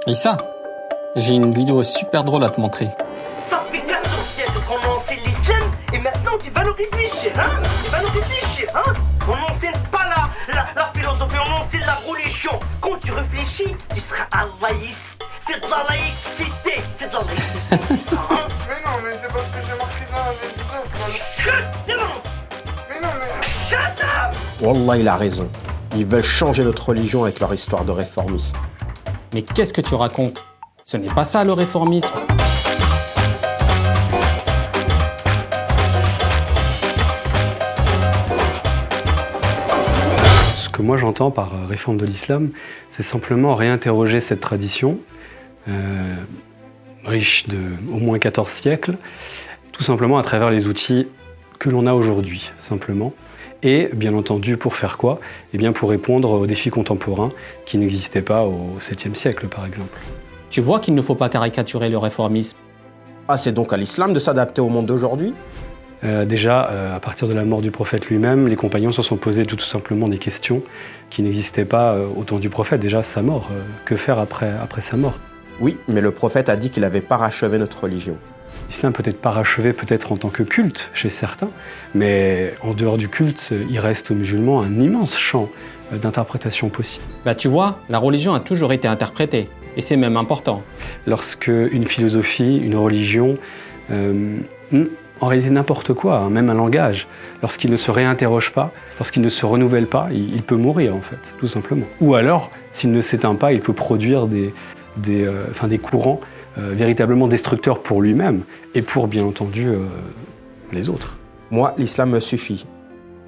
Issa, j'ai une vidéo super drôle à te montrer. Ça fait 14 siècles qu'on enseigne l'islam et maintenant tu vas nous réfléchir, hein? Tu vas nous réfléchir, hein? On n'enseigne pas la philosophie, on enseigne la religion. Quand tu réfléchis, tu seras un laïciste. C'est de la laïcité, c'est de la laïcité, ça, hein? Mais non, mais c'est parce que j'ai marqué là avec Silence! Mais non, mais... Shut up! Wallah, il a raison. Ils veulent changer notre religion avec leur histoire de réformisme. Mais qu'est-ce que tu racontes? Ce n'est pas ça le réformisme. Ce que moi j'entends par réforme de l'islam, c'est simplement réinterroger cette tradition, riche de au moins 14 siècles, tout simplement à travers les outils que l'on a aujourd'hui, simplement. Et bien entendu, pour faire quoi? Eh bien pour répondre aux défis contemporains qui n'existaient pas au 7e siècle, par exemple. Tu vois qu'il ne faut pas caricaturer le réformisme. Ah, c'est donc à l'islam de s'adapter au monde d'aujourd'hui? À partir de la mort du prophète lui-même, les compagnons se sont posés tout simplement des questions qui n'existaient pas au temps du prophète. Déjà, sa mort, que faire après sa mort? Oui, mais le prophète a dit qu'il avait parachevé notre religion. L'islam peut être parachevé peut-être en tant que culte chez certains, mais en dehors du culte, il reste aux musulmans un immense champ d'interprétation possible. Bah tu vois, la religion a toujours été interprétée, et c'est même important. Lorsque une philosophie, une religion, en réalité n'importe quoi, hein, même un langage, lorsqu'il ne se réinterroge pas, lorsqu'il ne se renouvelle pas, il peut mourir en fait, tout simplement. Ou alors, s'il ne s'éteint pas, il peut produire des courants véritablement destructeurs pour lui-même et pour, bien entendu, les autres. Moi, l'islam me suffit.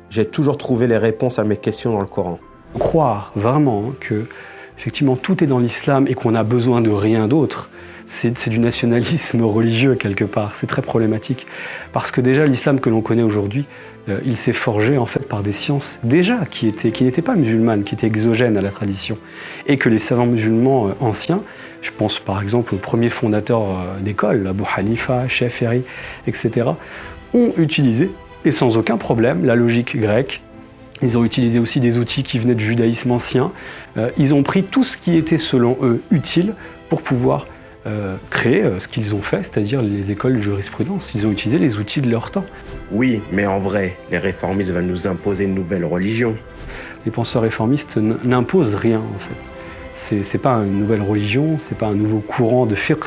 J'ai toujours trouvé les réponses à mes questions dans le Coran. Croire vraiment que, effectivement, tout est dans l'islam et qu'on a besoin de rien d'autre, c'est du nationalisme religieux quelque part. C'est très problématique. Parce que déjà, l'islam que l'on connaît aujourd'hui, il s'est forgé en fait par des sciences déjà qui n'étaient pas musulmanes, qui étaient exogènes à la tradition. Et que les savants musulmans anciens, je pense par exemple aux premiers fondateurs d'écoles, Abu Hanifa, Shafi'i, etc., ont utilisé, et sans aucun problème, la logique grecque. Ils ont utilisé aussi des outils qui venaient du judaïsme ancien. Ils ont pris tout ce qui était selon eux utile pour pouvoir créer ce qu'ils ont fait, c'est-à-dire les écoles de jurisprudence. Ils ont utilisé les outils de leur temps. Oui, mais en vrai, les réformistes veulent nous imposer une nouvelle religion. Les penseurs réformistes n'imposent rien, en fait. C'est pas une nouvelle religion, c'est pas un nouveau courant de fiqh.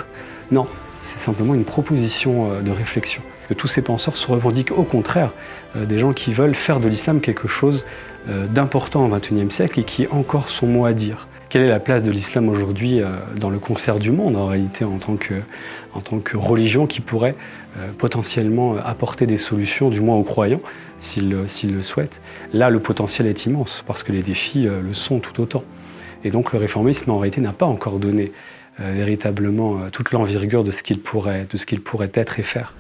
Non, c'est simplement une proposition de réflexion. Que tous ces penseurs se revendiquent au contraire des gens qui veulent faire de l'islam quelque chose d'important au XXIe siècle et qui a encore son mot à dire. Quelle est la place de l'islam aujourd'hui dans le concert du monde, en réalité, en tant que religion qui pourrait potentiellement apporter des solutions, du moins aux croyants, s'ils le souhaitent. Là, le potentiel est immense, parce que les défis le sont tout autant. Et donc le réformisme, en réalité, n'a pas encore donné véritablement toute l'envergure de ce qu'il pourrait être et faire.